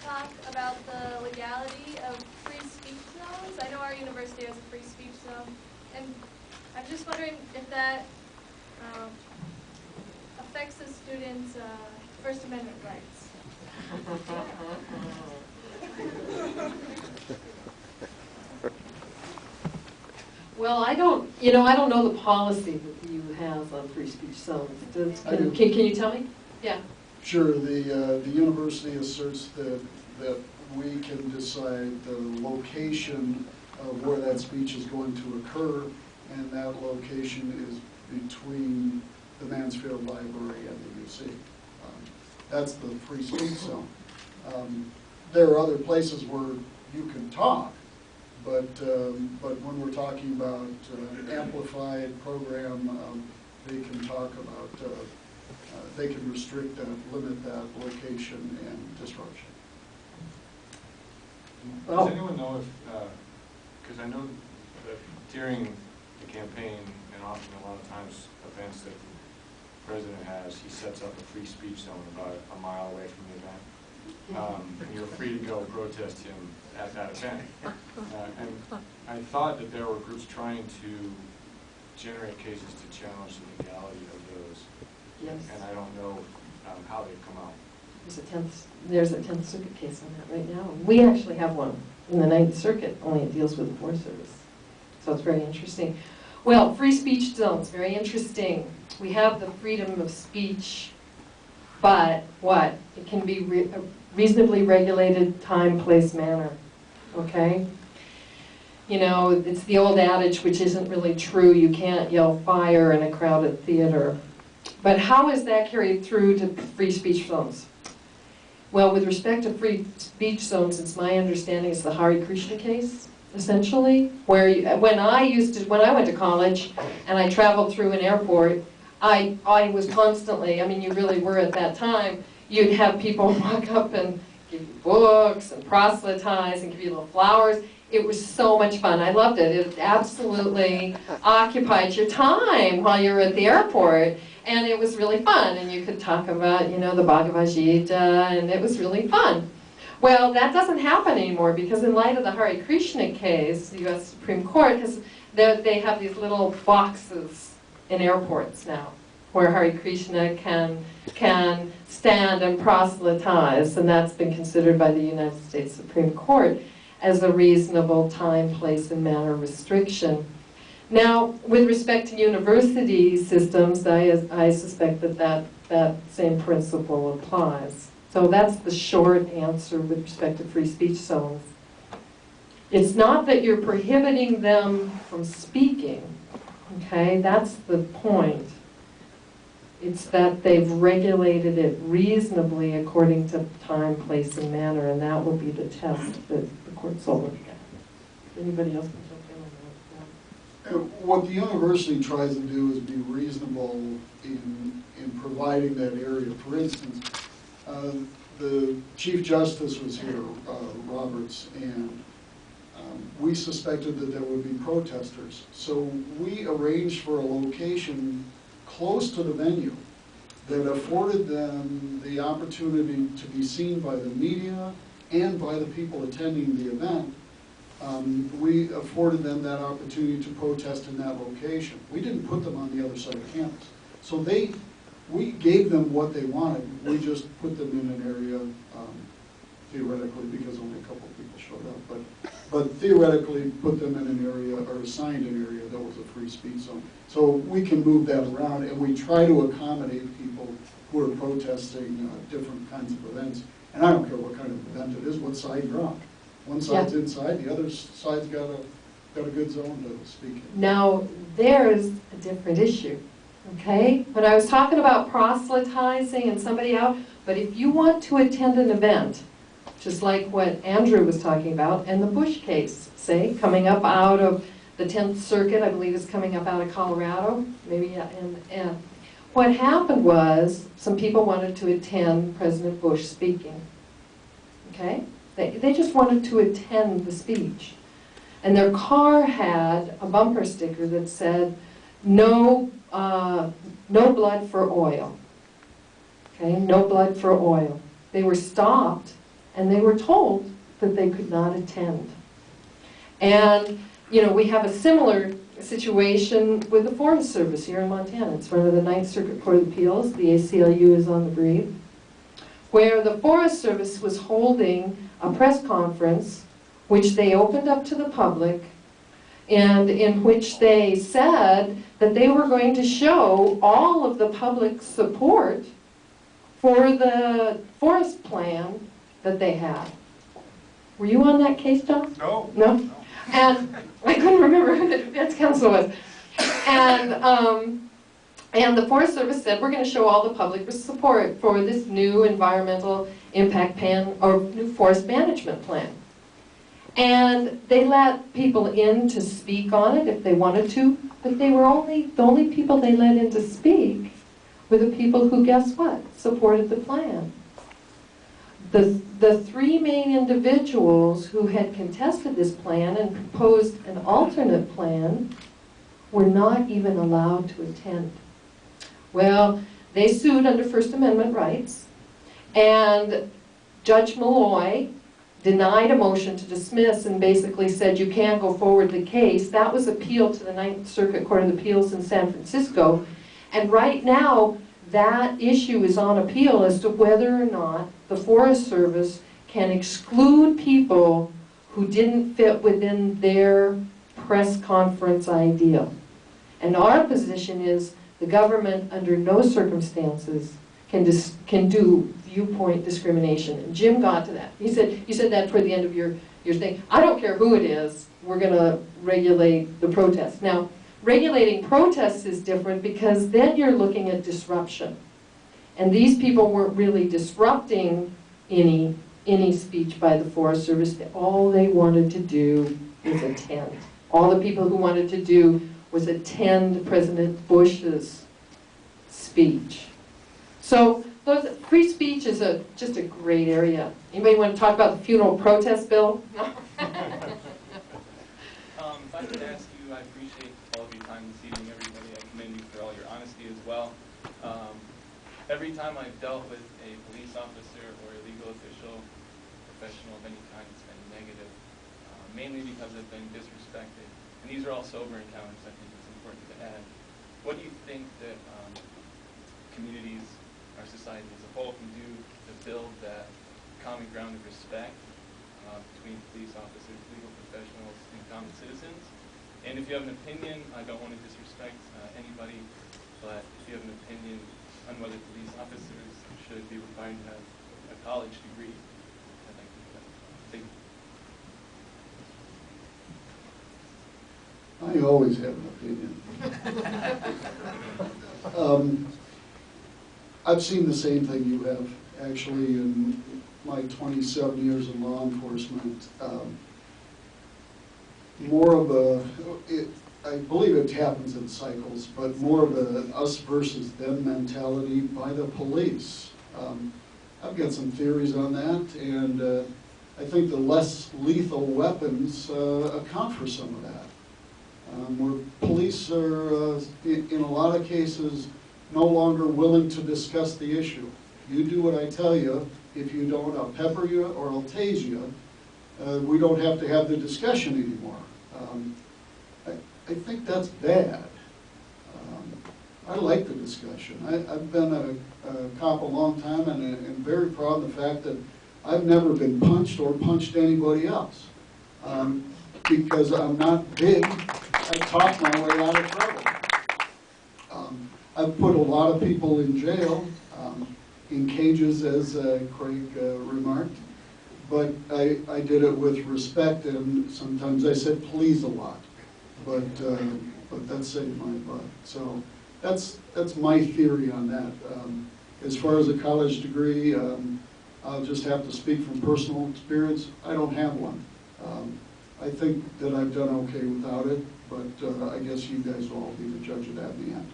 talk about the legality of free speech zones. I know our university has a free speech zone, and I'm just wondering if that affects the students' First Amendment rights. Well, I don't know the policy that the U has on free speech zones. Can you tell me? Yeah. Sure. The university asserts that we can decide the location of where that speech is going to occur, and that location is between the Mansfield Library and the UC. That's the free speech zone. There are other places where you can talk, but when we're talking about an amplified program, they can talk about, they can restrict that, limit that location and disruption. Does anyone know if, because I know that during the campaign, and often a lot of times events that the president has, he sets up a free speech zone about a mile away from the event. And you're free to go protest him at that event. And I thought that there were groups trying to generate cases to challenge the legality of those. Yes. And I don't know how they've come out. There's a 10th Circuit case on that right now. We actually have one in the 9th Circuit, only it deals with the Forest Service. So it's very interesting. Well, free speech zones, very interesting. We have the freedom of speech, but what? It can be reasonably regulated time, place, manner, okay? You know, it's the old adage, which isn't really true, you can't yell fire in a crowded theater. But how is that carried through to free speech zones? Well, with respect to free speech zones, it's my understanding it's the Hare Krishna case, essentially, where when I went to college and I traveled through an airport, I was constantly, I mean, you really were at that time, you'd have people walk up and give you books and proselytize and give you little flowers. It was so much fun. I loved it. It absolutely occupied your time while you were at the airport. And it was really fun. And you could talk about, you know, the Bhagavad Gita, and it was really fun. Well, that doesn't happen anymore because in light of the Hare Krishna case, the U.S. Supreme Court they have these little boxes in airports now where Hare Krishna can stand and proselytize, and that's been considered by the United States Supreme Court as a reasonable time, place, and manner restriction. Now, with respect to university systems, I suspect that same principle applies. So that's the short answer with respect to free speech zones. It's not that you're prohibiting them from speaking, okay? That's the point. It's that they've regulated it reasonably according to time, place, and manner, and that will be the test that the courts will look at. Anybody else can jump in on that? What the university tries to do is be reasonable in providing that area. For instance, the Chief Justice was here, Roberts, and we suspected that there would be protesters. So we arranged for a location close to the venue that afforded them the opportunity to be seen by the media and by the people attending the event. We afforded them that opportunity to protest in that location. We didn't put them on the other side of campus. So we gave them what they wanted. We just put them in an area, theoretically, because only a couple of people showed up, but theoretically put them in an area, or assigned an area that was a free speech zone. So we can move that around, and we try to accommodate people who are protesting different kinds of events. And I don't care what kind of event it is, what side you're on. One side's inside, the other side's got a good zone to speak in. Now, there's a different issue, okay? But I was talking about proselytizing and somebody out, but if you want to attend an event, just like what Andrew was talking about, and the Bush case, say, coming up out of the 10th Circuit, I believe is coming up out of Colorado, maybe, and what happened was some people wanted to attend President Bush speaking, okay? They just wanted to attend the speech. And their car had a bumper sticker that said, no blood for oil. Okay, no blood for oil. They were stopped and they were told that they could not attend. And, you know, we have a similar situation with the Forest Service here in Montana. It's one of the Ninth Circuit Court of Appeals. The ACLU is on the brief, where the Forest Service was holding a press conference, which they opened up to the public, and in which they said that they were going to show all of the public support for the forest plan that they had. Were you on that case, John? No. No? And I couldn't remember who the defense counsel was. And the Forest Service said, we're going to show all the public support for this new environmental impact plan, or new forest management plan. And they let people in to speak on it if they wanted to, but they were the only people they let in to speak were the people who, guess what, supported the plan. The three main individuals who had contested this plan and proposed an alternate plan were not even allowed to attend. Well, they sued under First Amendment rights, and Judge Malloy denied a motion to dismiss and basically said you can't go forward the case. That was appealed to the Ninth Circuit Court of Appeals in San Francisco, and right now that issue is on appeal as to whether or not the Forest Service can exclude people who didn't fit within their press conference ideal. And our position is the government, under no circumstances, can do viewpoint discrimination. And Jim got to that. He said that toward the end of your thing. I don't care who it is, we're going to regulate the protests. Now, regulating protests is different because then you're looking at disruption. And these people weren't really disrupting any speech by the Forest Service. All they wanted to do was attend. All the people who wanted to do was attend President Bush's speech. So free speech is just a great area. Anybody want to talk about the funeral protest bill? No? If I could ask you, I appreciate all of your time this evening, everybody. I commend you for all your honesty as well. Every time I've dealt with a police officer or a legal official, professional of any kind, it's been negative, mainly because I've been disrespected. And these are all sober encounters, I think it's important to add. What do you think that communities, our society as a whole, can do to build that common ground of respect between police officers, legal professionals, and common citizens? And if you have an opinion, I don't want to disrespect anybody, but if you have an opinion on whether police officers should be required to have a college degree, I'd like to thank you. I always have an opinion. I've seen the same thing you have, actually, in my 27 years of law enforcement. More of I believe it happens in cycles, but more of a us versus them mentality by the police. I've got some theories on that, and I think the less lethal weapons account for some of that. Where police are, in a lot of cases, no longer willing to discuss the issue. You do what I tell you. If you don't, I'll pepper you or I'll tase you. We don't have to have the discussion anymore. I think that's bad. I like the discussion. I've been a cop a long time, and I'm very proud of the fact that I've never been punched or punched anybody else. Because I'm not big, I talk my way out of trouble. I've put a lot of people in jail, in cages, as Craig remarked, but I did it with respect, and sometimes I said please a lot, but that saved my butt. So that's my theory on that. As far as a college degree, I'll just have to speak from personal experience. I don't have one. I think that I've done okay without it, but I guess you guys will all be the judge of that in the end.